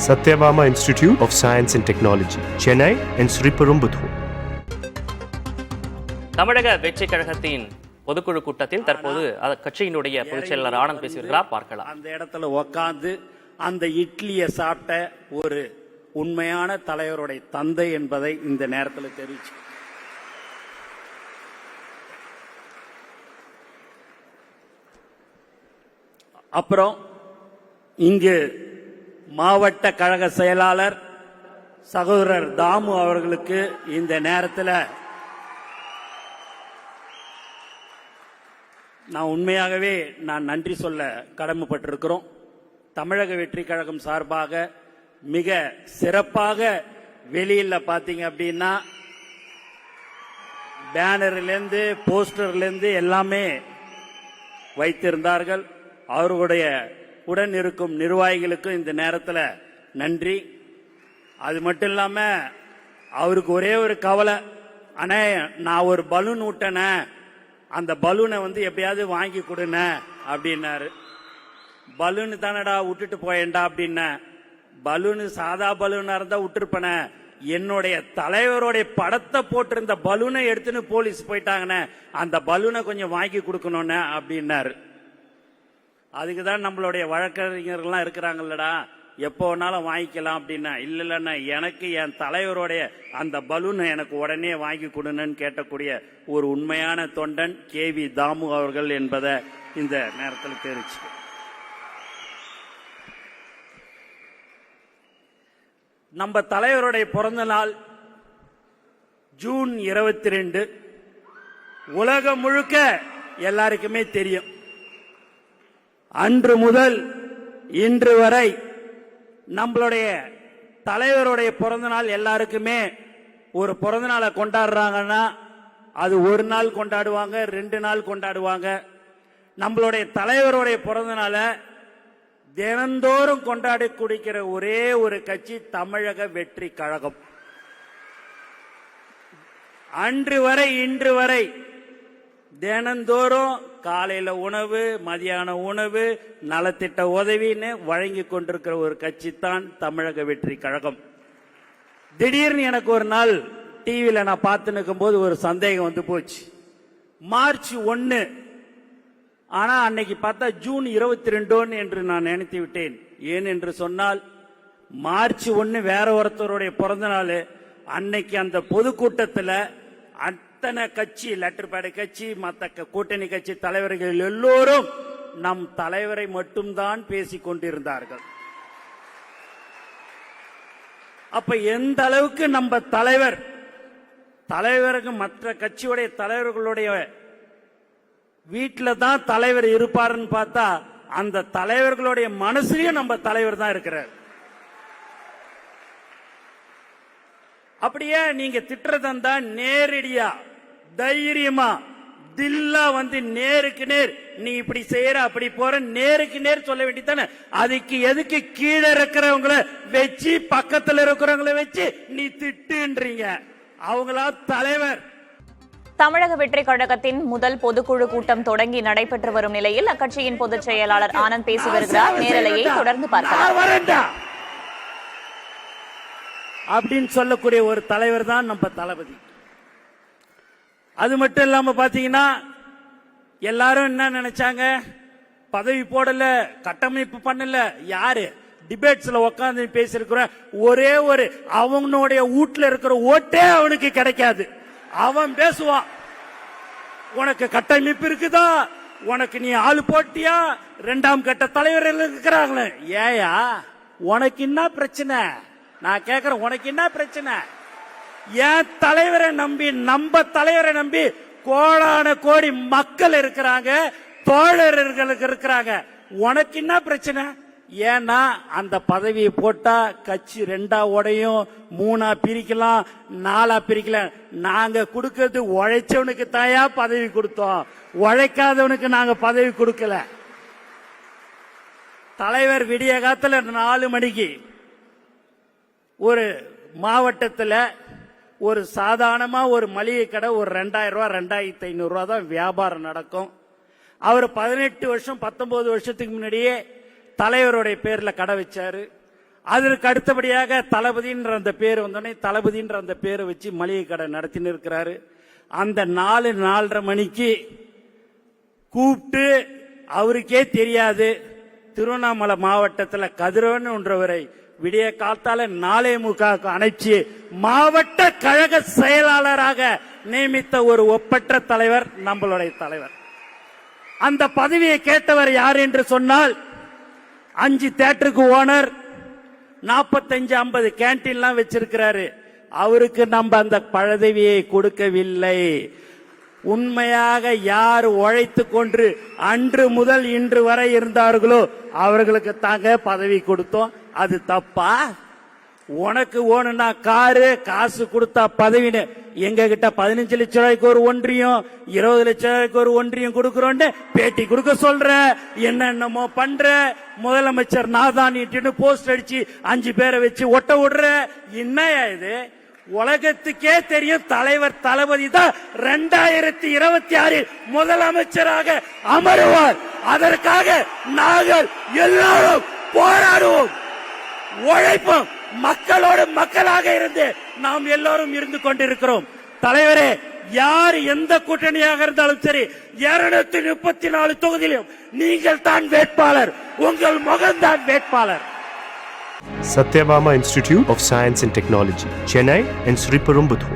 Satyabama Institute of Science and Technology, Chennai and Sriperumbudur. தமிழக வெற்றி கழகத்தின் பொதுக்குழு கூட்டத்தில் தற்போது கட்சியினுடைய பொதுச் செயலாளர் ஆனந்த் பேசுகிறார், பார்க்கலாம். அந்த இடத்துல உட்கார்ந்து அந்த இட்லியை சாப்பிட்ட ஒரு உண்மையான தலைவருடைய தந்தை என்பதை இந்த நேரத்தில் தெரிவிச்சு. அப்புறம் இங்கு மாவட்ட கழக செயலாளர் சகோதரர் தாமு அவர்களுக்கு இந்த நேரத்தில் நான் உண்மையாகவே நன்றி சொல்ல கடமைப்பட்டிருக்கிறோம். தமிழக வெற்றி கழகம் சார்பாக மிக சிறப்பாக வெளியில பாத்தீங்க அப்படின்னா பேனர்லேருந்து போஸ்டர்லேருந்து எல்லாமே வைத்திருந்தார்கள். அவர்களுடைய உடன் இருக்கும் நிர்வாகிகளுக்கும் இந்த நேரத்தில் நன்றி. அது மட்டும் இல்லாம அவருக்கு ஒரே ஒரு கவலை, அண்ணே நான் ஒரு பலூன் விட்டேனே, அந்த பலூனை எப்படியாவது வாங்கி கொடுன அப்படின்னாரு. பலூனு தானடா விட்டுட்டு போயேன்டா அப்படின்ன. பலூனு சாதா பலூனா இருந்தா விட்டுருப்பன, என்னுடைய தலைவருடைய படத்தை போட்டிருந்த பலூனை எடுத்துன்னு போலீஸ் போயிட்டாங்கன்னு, அந்த பலூனை கொஞ்சம் வாங்கி கொடுக்கணும்னு அப்படின்னாரு. அதுக்குதான் நம்மளுடைய வழக்கறிஞர்கள்லாம் இருக்கிறாங்கல்லடா, எப்போ வேணாலும் வாங்கிக்கலாம் அப்படின்னா, இல்லைன்னா எனக்கு என் தலைவருடைய அந்த பலூனை எனக்கு உடனே வாங்கி கொடுன்னு கேட்டக்கூடிய ஒரு உண்மையான தொண்டன் KV தாமு அவர்கள் என்பதை இந்த நேரத்தில் தெரிவிச்சு. நம்ம தலைவருடைய பிறந்த நாள் ஜூன் 22. உலகம் முழுக்க எல்லாருக்குமே தெரியும். அன்று முதல் இன்று வரை நம்மளுடைய தலைவருடைய பிறந்த நாள் எல்லாருக்குமே ஒரு பிறந்த நாளை கொண்டாடுறாங்கன்னா அது ஒரு நாள் கொண்டாடுவாங்க, 2 நாள் கொண்டாடுவாங்க. நம்மளுடைய தலைவருடைய பிறந்த நாளை தினந்தோறும் கொண்டாடி குடிக்கிற ஒரே ஒரு கட்சி தமிழக வெற்றி கழகம். அன்று வரை இன்று வரை தினந்தோறும் காலையில உணவு, மதியான உணவு, நலத்திட்ட உதவின்னு வழங்கி கொண்டிருக்கிற ஒரு கட்சி தான் தமிழக வெற்றி கழகம். திடீர்னு எனக்கு ஒரு நாள் டிவியில நான் பார்த்து நிற்கும் போது ஒரு சந்தேகம் வந்து போச்சு. மார்ச் 1, ஆனா அன்னைக்கு பார்த்தா ஜூன் 22 என்று நான் நினைத்து விட்டேன். ஏன் என்று சொன்னால் மார்ச் 1 வேற ஒருத்தருடைய பிறந்த நாள். அன்னைக்கு அந்த பொதுக்கூட்டத்தில் அத்தனை கட்சி, லெட்டர் பேட் கட்சி, மற்ற கூட்டணி கட்சி தலைவர்கள் எல்லோரும் நம் தலைவரை மட்டும்தான் பேசிக் கொண்டிருந்தார்கள். அப்ப எந்த அளவுக்கு நம்ம தலைவருக்கு மற்ற கட்சியுடைய தலைவர்களுடைய வீட்டில் தான் தலைவர் இருப்பாருன்னு பார்த்தா அந்த தலைவர்களுடைய மனசுலயும் நம்ம தலைவர் தான் இருக்கிறார். அப்படியே நீங்க திட்டுறதா நேரடியா தைரியமா தில்லா நேருக்கு நேர் நீ இப்படி செய்யற அப்படி போற நேருக்கு நேர் சொல்ல வேண்டியதானே. அதுக்கு எதுக்கு கீழே இருக்கிறவங்கள வச்சு பக்கத்துல இருக்கிறவங்கள வச்சு நீ திட்டுன்றீங்க? அவங்களா தலைவர். தமிழக வெற்றி கழகத்தின் முதல் பொதுக்குழு கூட்டம் தொடங்கி நடைபெற்று வரும் நிலையில் அக்கட்சியின் பொதுச் செயலாளர் ஆனந்த் பேசி வருகிறார். நேரலையை தொடர்ந்து பார்க்கலாம். அப்படின்னு சொல்லக்கூடிய ஒரு தலைவர் தான் நம்ம தளபதி. அது மட்டும் இல்லாம பாத்தீங்கன்னா எல்லாரும் என்ன நினைச்சாங்க, பதவி போடல, கட்டமைப்பு பண்ணல. யாரு டிபேட்ஸ்ல உட்கார்ந்து பேசிருக்கிற ஒரே ஒரு அவனுடைய வீட்டுல இருக்கிற ஓட்டே அவனுக்கு கிடைக்காது. அவன் பேசுவான், உனக்கு கட்டமைப்பு இருக்குதா, உனக்கு நீ ஆளு போட்டியா, 2ஆம் கட்ட தலைவர்கள் இருக்கிறாங்களே, ஏயா உனக்கு என்ன பிரச்சனை? நான் கேக்குறேன், உனக்கு என்ன பிரச்சனை? என் தலைவரை நம்பி, நம்ம தலைவரை நம்பி கோடான கோடி மக்கள் இருக்கிறாங்க, தோழர்கள் இருக்கிறாங்க. உனக்கு என்ன பிரச்சனை? ஏன்னா அந்த பதவியை போட்டா கட்சி 2ஆ உடையும், 3ஆ பிரிக்கலாம், 4ஆ பிரிக்கலாம். நாங்க கொடுக்கிறது உழைச்சவனுக்கு தாயா பதவி கொடுத்தோம், உழைக்காதவனுக்கு நாங்க பதவி கொடுக்கல. தலைவர் விடிய காலத்துல 4 மணிக்கு ஒரு மாவட்டத்தில் ஒரு சாதாரணமா ஒரு மளிகை கடை ஒரு 2000 ரூபாய் 2500 ரூபாய் தான் வியாபாரம் நடக்கும். அவர் 18 வருஷம் 19 வருஷத்துக்கு முன்னாடியே தலைவருடைய பேர்ல கடை வச்சாரு. அதற்கு அடுத்தபடியாக தளபதின்ற அந்த பேர் வந்தோடனே தளபதின்ற அந்த பேரை வச்சு மளிகை கடை நடத்தின்னு இருக்கிறாரு. அந்த 4:30 மணிக்கு கூப்பிட்டு அவருக்கே தெரியாது திருவண்ணாமலை மாவட்டத்தில் கதிரவன்ன்றவரை விடிய காத்தால 4:45 அணைச்சு மாவட்ட கழக செயலாளராக நியமித்த ஒரு ஒப்பற்ற தலைவர் நம்மளுடைய தலைவர். அந்த பதவியை கேட்டவர் யார் என்று சொன்னால் 5 தியேட்டருக்கு ஓனர், 45-50 கேன்டீன்லாம் வச்சிருக்கிறாரு. அவருக்கு நம்ம அந்த பதவியை கொடுக்கவில்லை. உண்மையாக யார் உழைத்து கொண்டு அன்று முதல் இன்று வரை இருந்தார்களோ அவர்களுக்கு தாங்க பதவி கொடுத்தோம். அது தப்பா? உனக்கு ஓணுனா காரு, காசு கொடுத்தா பதவின்னு எங்க கிட்ட 15 லட்சம் ரூபாய்க்கு ஒரு ஒன்றியம், 20 லட்சம் ரூபாய்க்கு ஒரு ஒன்றியம் கொடுக்கறோன்னு பேட்டி கொடுக்க சொல்ற, என்னென்னமோ பண்ற. முதலமைச்சர் நாதானிட்டு போஸ்ட் அடிச்சு 5 பேரை வச்சு ஒட்ட விடுற. என்னையா இது? உலகத்துக்கே தெரியும் தலைவர் தளபதி தான் 2026 முதலமைச்சராக அமருவார். அதற்காக நாங்கள் எல்லாரும் போராடுவோம், உழைப்போம். மக்களோடு மக்களாக இருந்து நாம் எல்லோரும் இருந்து கொண்டிருக்கிறோம். தலைவரே, யார் எந்த கூட்டணியாக இருந்தாலும் சரி, 234 தொகுதியிலும் நீங்கள் தான் வேட்பாளர், உங்கள் முகம்தான் வேட்பாளர். Satyabama Institute of Science and Technology, Chennai and Sri Perumbudur.